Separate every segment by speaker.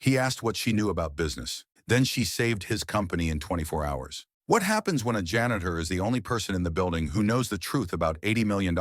Speaker 1: He asked what she knew about business. Then she saved his company in 24 hours. What happens when a janitor is the only person in the building who knows the truth about $80 million?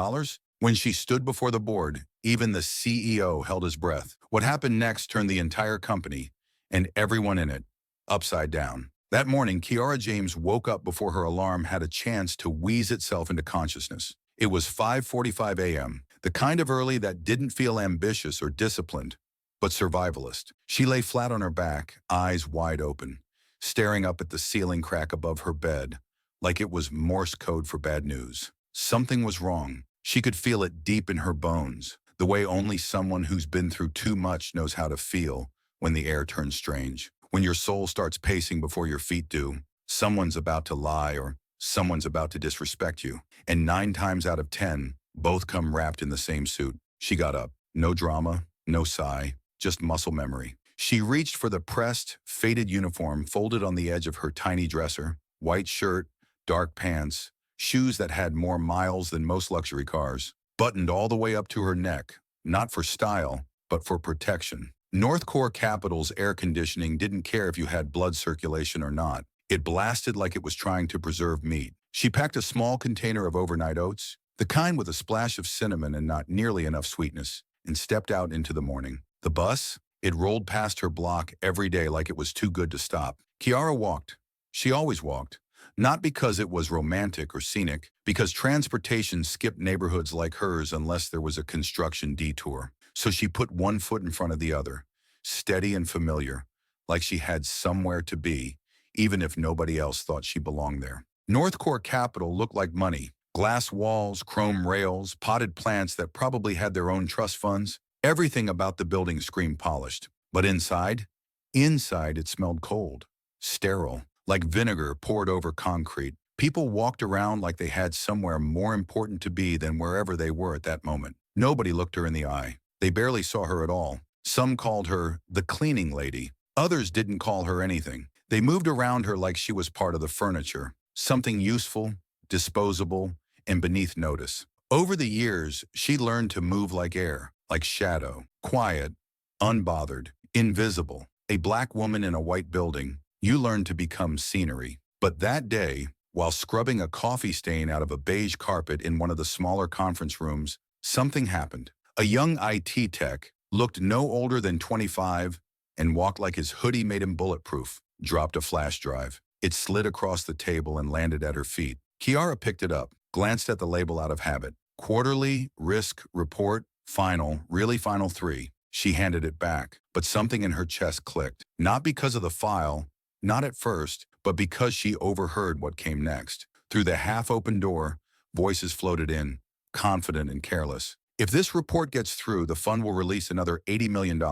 Speaker 1: When she stood before the board, even the CEO held his breath. What happened next turned the entire company, and everyone in it, upside down. That morning, Kiara James woke up before her alarm had a chance to wheeze itself into consciousness. It was 5:45 a.m., the kind of early that didn't feel ambitious or disciplined, but survivalist. She lay flat on her back, eyes wide open, staring up at the ceiling crack above her bed, like it was Morse code for bad news. Something was wrong. She could feel it deep in her bones, the way only someone who's been through too much knows how to feel when the air turns strange. When your soul starts pacing before your feet do, someone's about to lie or someone's about to disrespect you. And 9 times out of 10, both come wrapped in the same suit. She got up. No drama, no sigh, just muscle memory. She reached for the pressed, faded uniform folded on the edge of her tiny dresser, white shirt, dark pants, shoes that had more miles than most luxury cars, buttoned all the way up to her neck, not for style, but for protection. North Core Capital's air conditioning didn't care if you had blood circulation or not. It blasted like it was trying to preserve meat. She packed a small container of overnight oats, the kind with a splash of cinnamon and not nearly enough sweetness, and stepped out into the morning. The bus? It rolled past her block every day like it was too good to stop. Kiara walked. She always walked. Not because it was romantic or scenic, because transportation skipped neighborhoods like hers unless there was a construction detour. So she put one foot in front of the other, steady and familiar, like she had somewhere to be, even if nobody else thought she belonged there. North Core Capital looked like money. Glass walls, chrome rails, potted plants that probably had their own trust funds. Everything about the building screamed polished. But inside it smelled cold, sterile, like vinegar poured over concrete. People walked around like they had somewhere more important to be than wherever they were at that moment. Nobody looked her in the eye. They barely saw her at all. Some called her the cleaning lady. Others didn't call her anything. They moved around her like she was part of the furniture, something useful, disposable, and beneath notice. Over the years, she learned to move like air, like shadow, quiet, unbothered, invisible. A black woman in a white building, you learn to become scenery. But that day, while scrubbing a coffee stain out of a beige carpet in one of the smaller conference rooms, something happened. A young IT tech looked no older than 25 and walked like his hoodie made him bulletproof, dropped a flash drive. It slid across the table and landed at her feet. Kiara picked it up, glanced at the label out of habit. Quarterly, risk, report, final, really final 3. She handed it back, but something in her chest clicked. Not because of the file, not at first, but because she overheard what came next. Through the half-open door, voices floated in, confident and careless. If this report gets through, the fund will release another $80 million.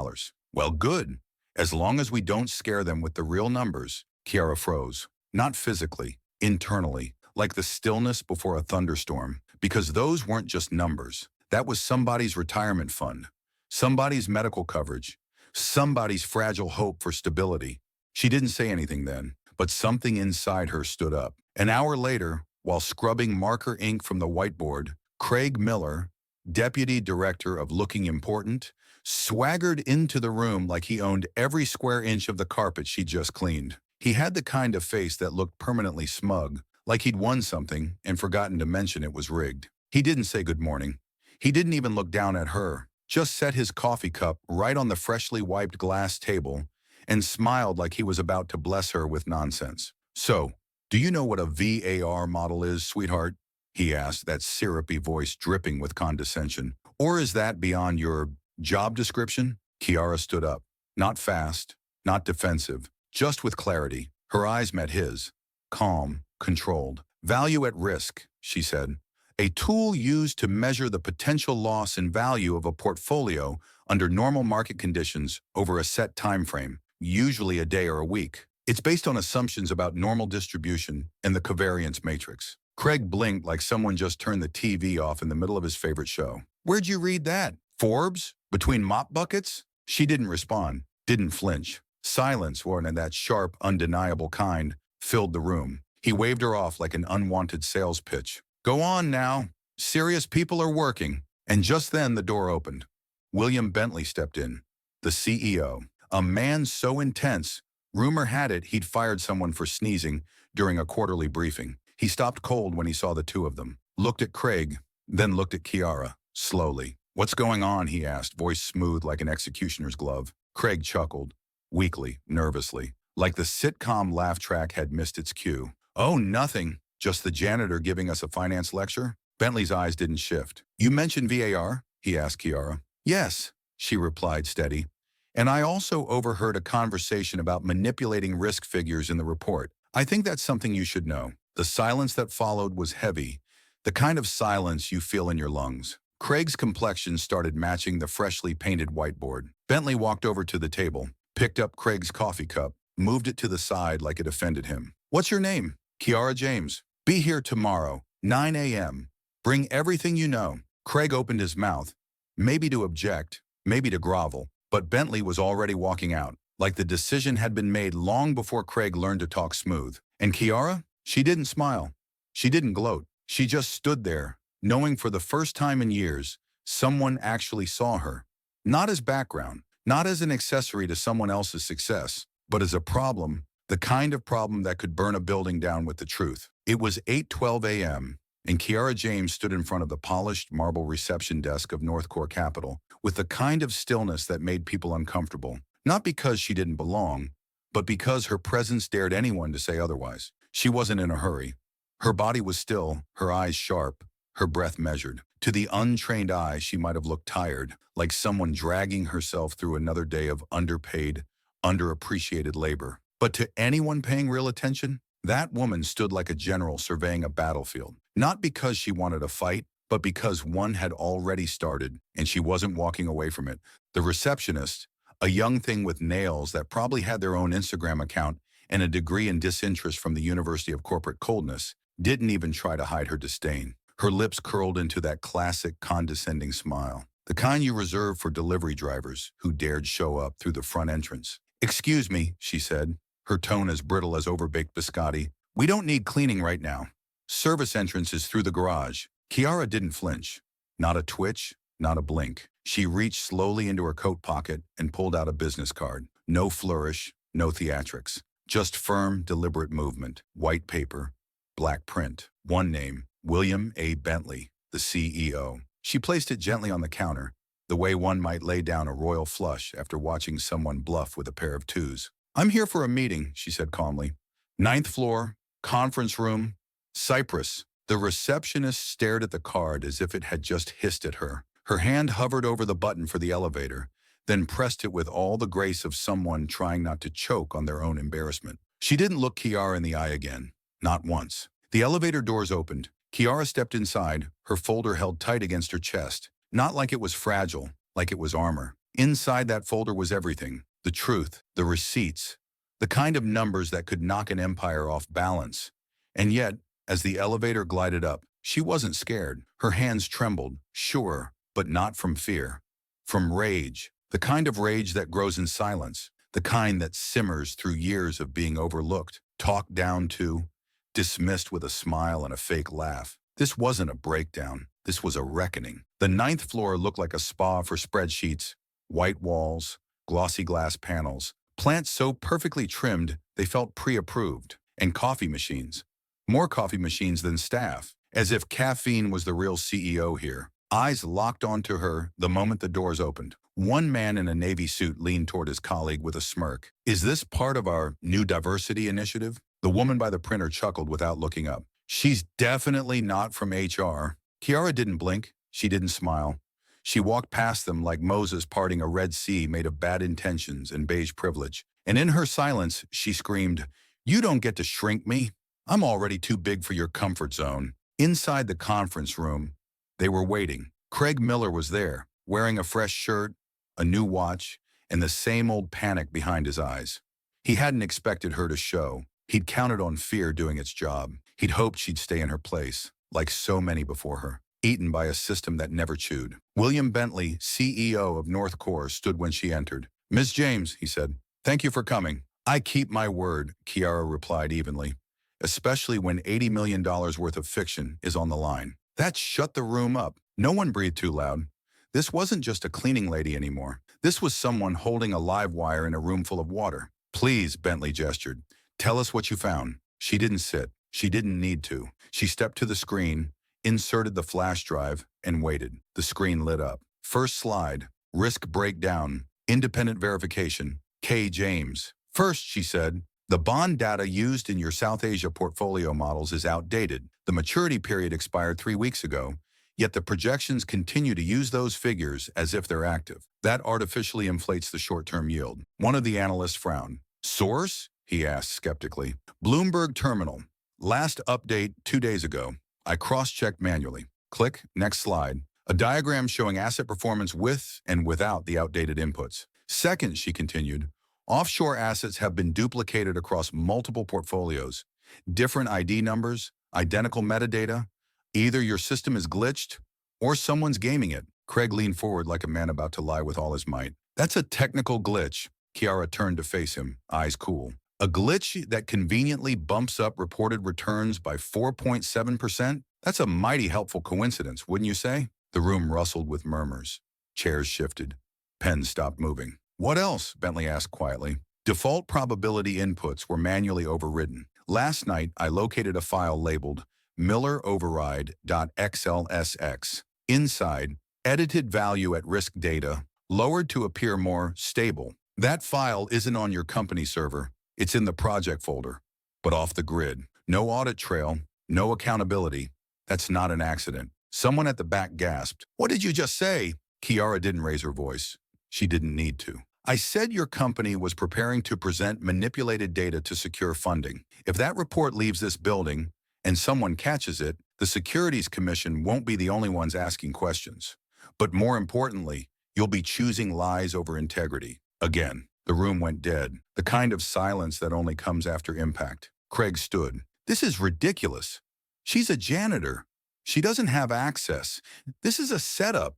Speaker 1: Well, good. As long as we don't scare them with the real numbers. Kiara froze. Not physically, internally, like the stillness before a thunderstorm. Because those weren't just numbers. That was somebody's retirement fund, somebody's medical coverage, somebody's fragile hope for stability. She didn't say anything then, but something inside her stood up. An hour later, while scrubbing marker ink from the whiteboard, Craig Miller, deputy director of Looking Important, swaggered into the room like he owned every square inch of the carpet she just cleaned. He had the kind of face that looked permanently smug, like he'd won something and forgotten to mention it was rigged. He didn't say good morning. He didn't even look down at her, just set his coffee cup right on the freshly wiped glass table and smiled like he was about to bless her with nonsense. So, do you know what a VAR model is, sweetheart? He asked, that syrupy voice dripping with condescension. Or is that beyond your job description? Kiara stood up, not fast, not defensive, just with clarity. Her eyes met his, calm, controlled. Value at risk, she said. A tool used to measure the potential loss in value of a portfolio under normal market conditions over a set time frame, usually a day or a week. It's based on assumptions about normal distribution and the covariance matrix. Craig blinked like someone just turned the TV off in the middle of his favorite show. Where'd you read that? Forbes? Between mop buckets? She didn't respond, didn't flinch. Silence, or in that sharp, undeniable kind, filled the room. He waved her off like an unwanted sales pitch. Go on now. Serious people are working. And just then the door opened. William Bentley stepped in, the CEO. A man so intense, rumor had it he'd fired someone for sneezing during a quarterly briefing. He stopped cold when he saw the two of them, looked at Craig, then looked at Kiara, slowly. "What's going on?" he asked, voice smooth like an executioner's glove. Craig chuckled, weakly, nervously, like the sitcom laugh track had missed its cue. "Oh, nothing. Just the janitor giving us a finance lecture?" Bentley's eyes didn't shift. "You mentioned VAR?" he asked Kiara. "Yes," she replied, steady. "And I also overheard a conversation about manipulating risk figures in the report. I think that's something you should know." The silence that followed was heavy, the kind of silence you feel in your lungs. Craig's complexion started matching the freshly painted whiteboard. Bentley walked over to the table, picked up Craig's coffee cup, moved it to the side like it offended him. "What's your name?" "Kiara James. Be here tomorrow, 9 a.m. Bring everything you know." Craig opened his mouth, maybe to object, maybe to grovel, but Bentley was already walking out, like the decision had been made long before Craig learned to talk smooth. And Kiara? She didn't smile. She didn't gloat. She just stood there, knowing for the first time in years, someone actually saw her. Not as background, not as an accessory to someone else's success, but as a problem, the kind of problem that could burn a building down with the truth. It was 8:12 a.m., and Kiara James stood in front of the polished marble reception desk of North Core Capital with the kind of stillness that made people uncomfortable, not because she didn't belong, but because her presence dared anyone to say otherwise. She wasn't in a hurry. Her body was still, her eyes sharp, her breath measured. To the untrained eye, she might have looked tired, like someone dragging herself through another day of underpaid, underappreciated labor. But to anyone paying real attention, that woman stood like a general surveying a battlefield. Not because she wanted a fight, but because one had already started, and she wasn't walking away from it. The receptionist, a young thing with nails that probably had their own Instagram account and a degree in disinterest from the University of Corporate Coldness, didn't even try to hide her disdain. Her lips curled into that classic condescending smile, the kind you reserve for delivery drivers who dared show up through the front entrance. "Excuse me," she said, her tone as brittle as overbaked biscotti. "We don't need cleaning right now. Service entrance is through the garage." Kiara didn't flinch. Not a twitch, not a blink. She reached slowly into her coat pocket and pulled out a business card. No flourish, no theatrics. Just firm, deliberate movement. White paper, black print. One name, William A. Bentley, the CEO. She placed it gently on the counter, the way one might lay down a royal flush after watching someone bluff with a pair of twos. "I'm here for a meeting," she said calmly. "Ninth floor, conference room, Cyprus." The receptionist stared at the card as if it had just hissed at her. Her hand hovered over the button for the elevator, then pressed it with all the grace of someone trying not to choke on their own embarrassment. She didn't look Kiara in the eye again. Not once. The elevator doors opened. Kiara stepped inside, her folder held tight against her chest. Not like it was fragile, like it was armor. Inside that folder was everything. The truth, the receipts, the kind of numbers that could knock an empire off balance. And yet, as the elevator glided up, she wasn't scared. Her hands trembled, sure, but not from fear. From rage. The kind of rage that grows in silence. The kind that simmers through years of being overlooked, talked down to, dismissed with a smile and a fake laugh. This wasn't a breakdown. This was a reckoning. The ninth floor looked like a spa for spreadsheets. White walls, glossy glass panels, plants so perfectly trimmed they felt pre-approved, and coffee machines. More coffee machines than staff, as if caffeine was the real CEO here. Eyes locked onto her the moment the doors opened. One man in a navy suit leaned toward his colleague with a smirk. "Is this part of our new diversity initiative?" The woman by the printer chuckled without looking up. "She's definitely not from HR." Kiara didn't blink. She didn't smile. She walked past them like Moses parting a Red Sea made of bad intentions and beige privilege. And in her silence, she screamed, "You don't get to shrink me. I'm already too big for your comfort zone." Inside the conference room, they were waiting. Craig Miller was there, wearing a fresh shirt, a new watch, and the same old panic behind his eyes. He hadn't expected her to show. He'd counted on fear doing its job. He'd hoped she'd stay in her place, like so many before her, eaten by a system that never chewed. William Bentley, CEO of North Core, stood when she entered. "Ms. James," he said, "thank you for coming." "I keep my word," Kiara replied evenly, "especially when $80 million worth of fiction is on the line." That shut the room up. No one breathed too loud. This wasn't just a cleaning lady anymore. This was someone holding a live wire in a room full of water. Please, Bentley gestured. Tell us what you found. She didn't sit. She didn't need to. She stepped to the screen, inserted the flash drive, and waited. The screen lit up. First slide. Risk breakdown. Independent verification. K. James. First, she said, the bond data used in your South Asia portfolio models is outdated. The maturity period expired 3 weeks ago, yet the projections continue to use those figures as if they're active. That artificially inflates the short-term yield. One of the analysts frowned. Source? He asked skeptically. Bloomberg Terminal. Last update 2 days ago. I cross-checked manually. Click, next slide. A diagram showing asset performance with and without the outdated inputs. Second, she continued, offshore assets have been duplicated across multiple portfolios. Different ID numbers, identical metadata. Either your system is glitched or someone's gaming it. Craig leaned forward like a man about to lie with all his might. That's a technical glitch. Kiara turned to face him, eyes cool. A glitch that conveniently bumps up reported returns by 4.7%? That's a mighty helpful coincidence, wouldn't you say? The room rustled with murmurs. Chairs shifted. Pens stopped moving. What else? Bentley asked quietly. Default probability inputs were manually overridden. Last night, I located a file labeled Miller override.xlsx. Inside, edited value at risk data, lowered to appear more stable. That file isn't on your company server. It's in the project folder, but off the grid. No audit trail, no accountability. That's not an accident. Someone at the back gasped. What did you just say? Kiara didn't raise her voice. She didn't need to. I said your company was preparing to present manipulated data to secure funding. If that report leaves this building and someone catches it, the Securities Commission won't be the only ones asking questions. But more importantly, you'll be choosing lies over integrity. Again, the room went dead, the kind of silence that only comes after impact. Craig stood. This is ridiculous. She's a janitor. She doesn't have access. This is a setup.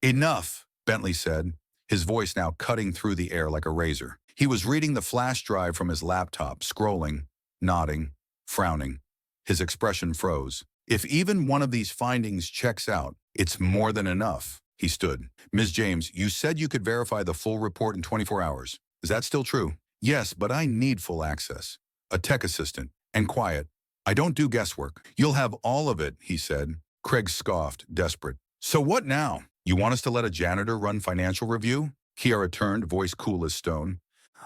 Speaker 1: Enough, Bentley said, his voice now cutting through the air like a razor. He was reading the flash drive from his laptop, scrolling, nodding, frowning. His expression froze. If even one of these findings checks out, it's more than enough. He stood. Ms. James, you said you could verify the full report in 24 hours. Is that still true? Yes, but I need full access. A tech assistant. And quiet. I don't do guesswork. You'll have all of it, he said. Craig scoffed, desperate. So what now? You want us to let a janitor run financial review? Kiara turned, voice cool as stone.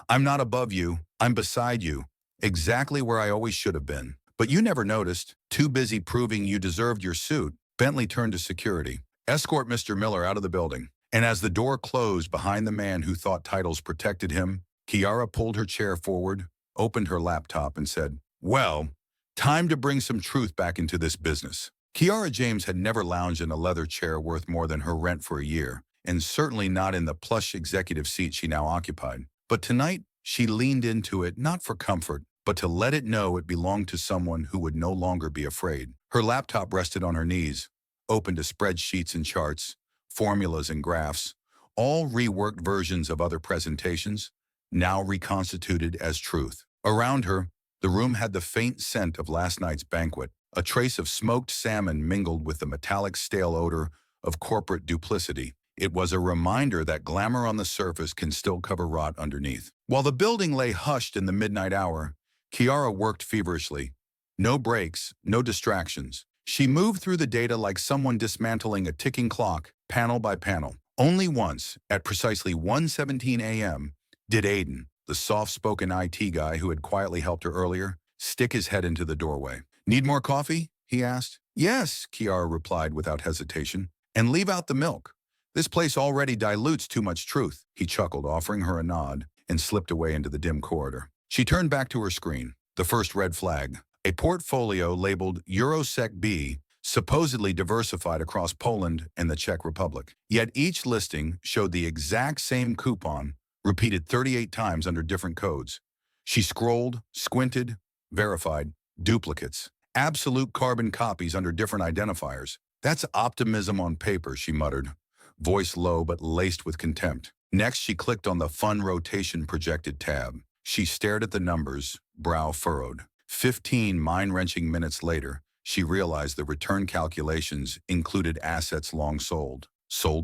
Speaker 1: I'm not above you. I'm beside you. Exactly where I always should have been. But you never noticed. Too busy proving you deserved your suit. Bentley turned to security. Escort Mr. Miller out of the building. And as the door closed behind the man who thought titles protected him, Kiara pulled her chair forward, opened her laptop, and said, well, time to bring some truth back into this business. Kiara James had never lounged in a leather chair worth more than her rent for a year, and certainly not in the plush executive seat she now occupied. But tonight, she leaned into it not for comfort, but to let it know it belonged to someone who would no longer be afraid. Her laptop rested on her knees, open to spreadsheets and charts, formulas and graphs, all reworked versions of other presentations, now reconstituted as truth. Around her, the room had the faint scent of last night's banquet. A trace of smoked salmon mingled with the metallic stale odor of corporate duplicity. It was a reminder that glamour on the surface can still cover rot underneath. While the building lay hushed in the midnight hour, Kiara worked feverishly. No breaks, no distractions. She moved through the data like someone dismantling a ticking clock, panel by panel. Only once, at precisely 1:17 a.m., did Aiden, the soft-spoken IT guy who had quietly helped her earlier, stick his head into the doorway. Need more coffee? He asked. Yes, Kiara replied without hesitation. And leave out the milk. This place already dilutes too much truth. He chuckled, offering her a nod, and slipped away into the dim corridor. She turned back to her screen. The first red flag. A portfolio labeled Eurosec B, supposedly diversified across Poland and the Czech Republic. Yet each listing showed the exact same coupon, repeated 38 times under different codes. She scrolled, squinted, verified, duplicates. Absolute carbon copies under different identifiers. That's optimism on paper, she muttered, voice low but laced with contempt. Next, she clicked on the Fund Rotation Projected tab. She stared at the numbers, brow furrowed. 15 mind-wrenching minutes later, she realized the return calculations included assets long sold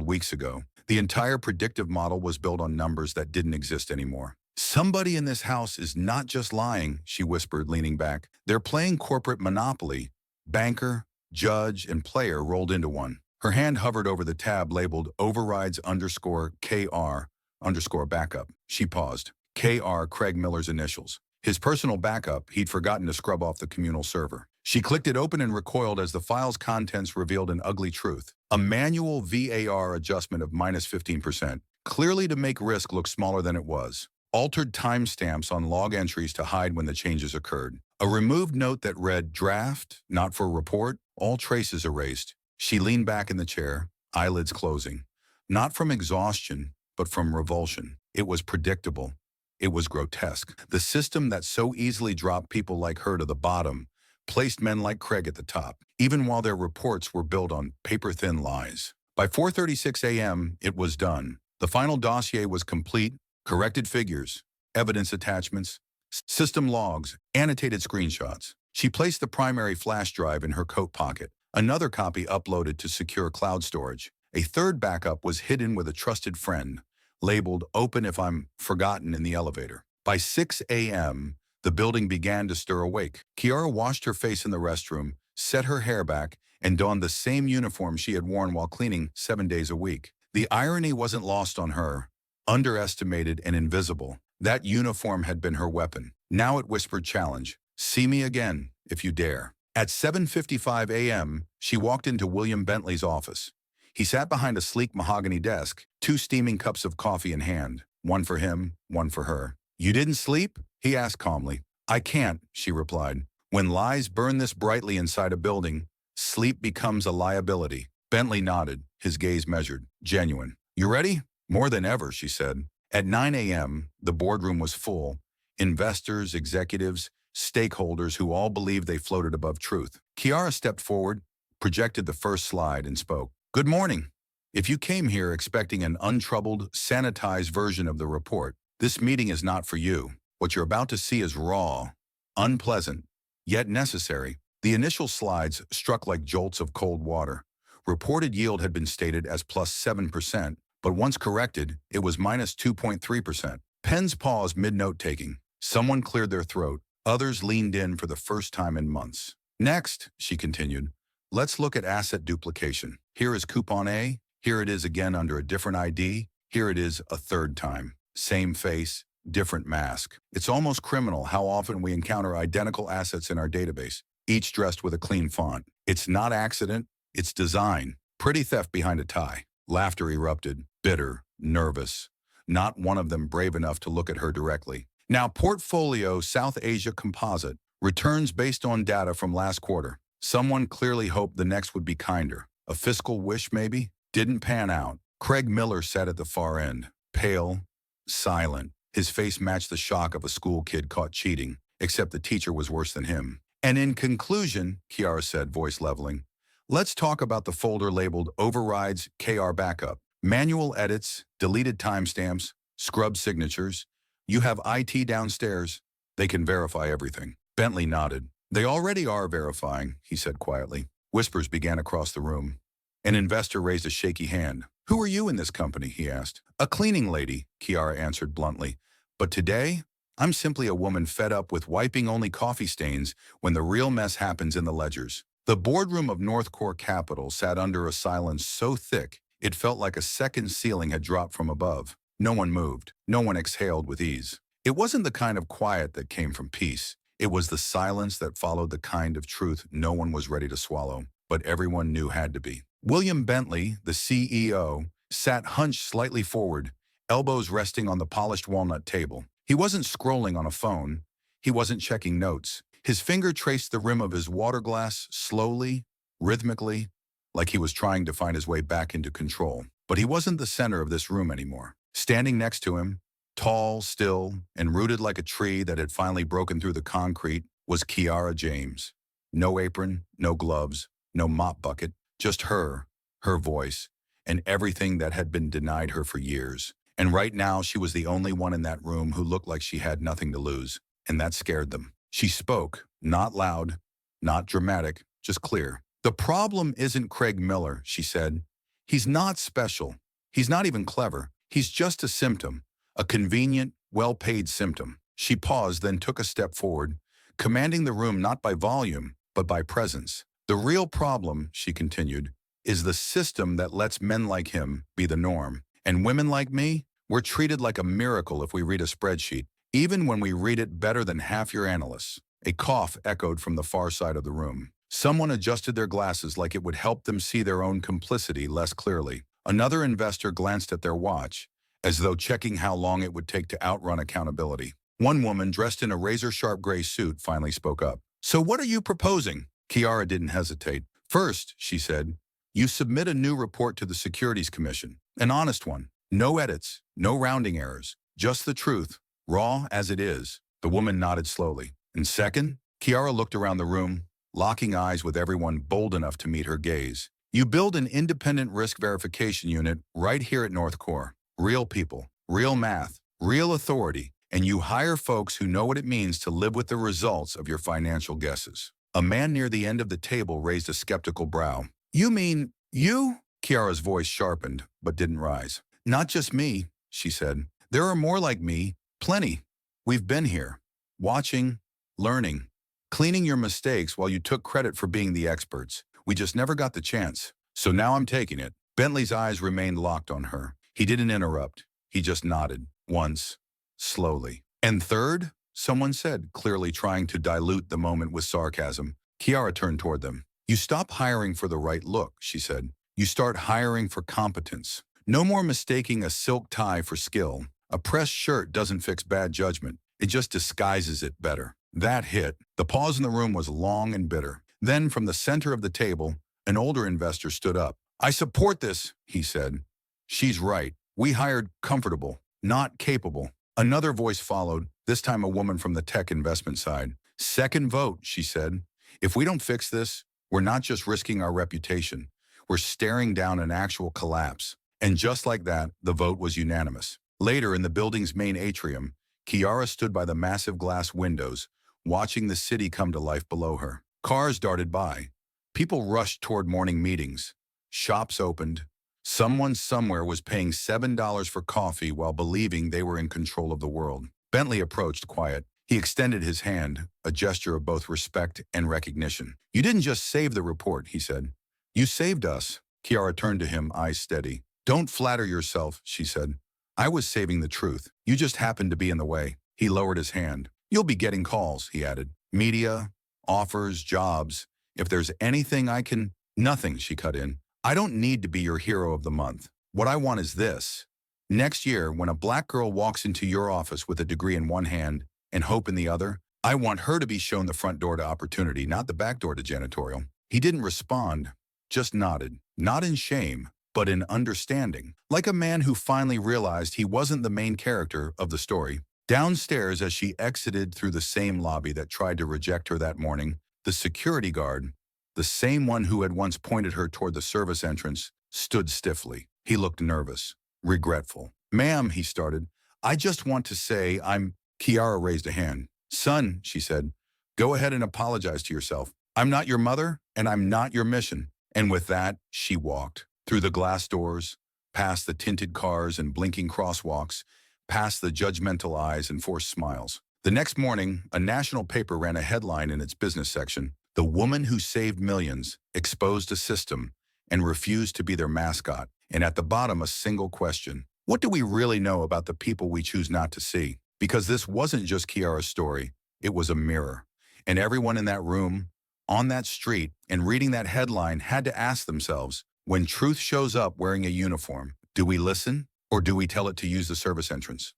Speaker 1: weeks ago. The entire predictive model was built on numbers that didn't exist anymore. Somebody in this house is not just lying, she whispered, leaning back. They're playing corporate Monopoly. Banker, judge, and player rolled into one. Her hand hovered over the tab labeled overrides underscore KR underscore backup. She paused. KR, Craig Miller's initials. His personal backup, he'd forgotten to scrub off the communal server. She clicked it open and recoiled as the file's contents revealed an ugly truth. A manual VAR adjustment of minus 15%, clearly to make risk look smaller than it was. Altered timestamps on log entries to hide when the changes occurred. A removed note that read, draft, not for report, all traces erased. She leaned back in the chair, eyelids closing. Not from exhaustion, but from revulsion. It was predictable. It was grotesque. The system that so easily dropped people like her to the bottom placed men like Craig at the top, even while their reports were built on paper-thin lies. By 4:36 a.m., it was done. The final dossier was complete, corrected figures, evidence attachments, system logs, annotated screenshots. She placed the primary flash drive in her coat pocket. Another copy uploaded to secure cloud storage. A third backup was hidden with a trusted friend, labeled open if I'm forgotten in the elevator. By 6 a.m., the building began to stir awake. Kiara washed her face in the restroom, set her hair back, and donned the same uniform she had worn while cleaning 7 days a week. The irony wasn't lost on her. Underestimated and invisible, that uniform had been her weapon. Now it whispered challenge. See me again, if you dare. At 7:55 a.m., she walked into William Bentley's office. He sat behind a sleek mahogany desk, 2 steaming cups of coffee in hand, one for him, one for her. You didn't sleep? He asked calmly. I can't, she replied. When lies burn this brightly inside a building, sleep becomes a liability. Bentley nodded, his gaze measured, genuine. You ready? More than ever, she said. At 9 a.m., the boardroom was full. Investors, executives, stakeholders who all believed they floated above truth. Kiara stepped forward, projected the first slide, and spoke. Good morning. If you came here expecting an untroubled, sanitized version of the report, this meeting is not for you. What you're about to see is raw, unpleasant, yet necessary. The initial slides struck like jolts of cold water. Reported yield had been stated as plus 7%, but once corrected, it was minus 2.3%. Pens paused mid-note-taking. Someone cleared their throat. Others leaned in for the first time in months. Next, she continued, let's look at asset duplication. Here is coupon A. Here it is again under a different ID. Here it is a third time. Same face, different mask. It's almost criminal how often we encounter identical assets in our database, each dressed with a clean font. It's not accident, it's design. Pretty theft behind a tie. Laughter erupted, bitter, nervous. Not one of them brave enough to look at her directly. Now, Portfolio South Asia Composite returns based on data from last quarter. Someone clearly hoped the next would be kinder. A fiscal wish, maybe? Didn't pan out. Craig Miller sat at the far end, pale, silent. His face matched the shock of a school kid caught cheating, except the teacher was worse than him. And in conclusion, Kiara said, voice leveling, let's talk about the folder labeled Overrides KR Backup. Manual edits, deleted timestamps, scrub signatures. You have IT downstairs. They can verify everything. Bentley nodded. They already are verifying, he said quietly. Whispers began across the room. An investor raised a shaky hand. Who are you in this company, he asked. A cleaning lady, Kiara answered bluntly. But today, I'm simply a woman fed up with wiping only coffee stains when the real mess happens in the ledgers. The boardroom of North Core Capital sat under a silence so thick it felt like a second ceiling had dropped from above. No one moved. No one exhaled with ease. It wasn't the kind of quiet that came from peace. It was the silence that followed the kind of truth no one was ready to swallow, but everyone knew had to be. William Bentley, the CEO, sat hunched slightly forward, elbows resting on the polished walnut table. He wasn't scrolling on a phone. He wasn't checking notes. His finger traced the rim of his water glass slowly, rhythmically, like he was trying to find his way back into control. But he wasn't the center of this room anymore. Standing next to him, tall, still, and rooted like a tree that had finally broken through the concrete, was Kiara James. No apron, no gloves, no mop bucket, just her voice, and everything that had been denied her for years. And right now, she was the only one in that room who looked like she had nothing to lose, and that scared them. She spoke, not loud, not dramatic, just clear. The problem isn't Craig Miller, she said. He's not special. He's not even clever. He's just a symptom, a convenient, well-paid symptom. She paused, then took a step forward, commanding the room not by volume, but by presence. The real problem, she continued, is the system that lets men like him be the norm. And women like me, we're treated like a miracle if we read a spreadsheet, even when we read it better than half your analysts. A cough echoed from the far side of the room. Someone adjusted their glasses like it would help them see their own complicity less clearly. Another investor glanced at their watch, as though checking how long it would take to outrun accountability. One woman, dressed in a razor-sharp gray suit, finally spoke up. "So what are you proposing?" Kiara didn't hesitate. "First," she said, "you submit a new report to the Securities Commission. An honest one. No edits, no rounding errors. Just the truth, raw as it is." The woman nodded slowly. "And second," Kiara looked around the room, locking eyes with everyone bold enough to meet her gaze. "You build an independent risk verification unit right here at North Core. Real people, real math, real authority, and you hire folks who know what it means to live with the results of your financial guesses." A man near the end of the table raised a skeptical brow. "You mean you?" Kiara's voice sharpened, but didn't rise. "Not just me," she said. "There are more like me, plenty. We've been here, watching, learning, cleaning your mistakes while you took credit for being the experts. We just never got the chance. So now I'm taking it." Bentley's eyes remained locked on her. He didn't interrupt. He just nodded, once, slowly. "And third," someone said, clearly trying to dilute the moment with sarcasm. Kiara turned toward them. "You stop hiring for the right look," she said. "You start hiring for competence. No more mistaking a silk tie for skill. A pressed shirt doesn't fix bad judgment. It just disguises it better." That hit. The pause in the room was long and bitter. Then, from the center of the table, an older investor stood up. "I support this," he said. "She's right. We hired comfortable, not capable." Another voice followed, this time a woman from the tech investment side. "Second vote," she said. "If we don't fix this, we're not just risking our reputation. We're staring down an actual collapse." And just like that, the vote was unanimous. Later, in the building's main atrium, Kiara stood by the massive glass windows, watching the city come to life below her. Cars darted by. People rushed toward morning meetings. Shops opened. Someone somewhere was paying $7 for coffee while believing they were in control of the world. Bentley approached, quiet. He extended his hand, a gesture of both respect and recognition. "You didn't just save the report," he said. "You saved us." Kiara turned to him, eyes steady. "Don't flatter yourself," she said. "I was saving the truth. You just happened to be in the way." He lowered his hand. "You'll be getting calls," he added. "Media, offers, jobs. If there's anything I can—" "Nothing," she cut in. "I don't need to be your hero of the month. What I want is this. Next year, when a black girl walks into your office with a degree in one hand and hope in the other, I want her to be shown the front door to opportunity, not the back door to janitorial." He didn't respond, just nodded. Not in shame, but in understanding. Like a man who finally realized he wasn't the main character of the story. Downstairs, as she exited through the same lobby that tried to reject her that morning, the security guard, the same one who had once pointed her toward the service entrance, stood stiffly. He looked nervous, regretful. "Ma'am," he started, "I just want to say I'm—" Kiara raised a hand. "Son," she said, "go ahead and apologize to yourself. I'm not your mother, and I'm not your mission." And with that, she walked. Through the glass doors, past the tinted cars and blinking crosswalks, past the judgmental eyes and forced smiles. The next morning, a national paper ran a headline in its business section: "The woman who saved millions exposed a system and refused to be their mascot." And at the bottom, a single question: what do we really know about the people we choose not to see? Because this wasn't just Kiara's story, it was a mirror. And everyone in that room, on that street, and reading that headline had to ask themselves, when truth shows up wearing a uniform, do we listen or do we tell it to use the service entrance?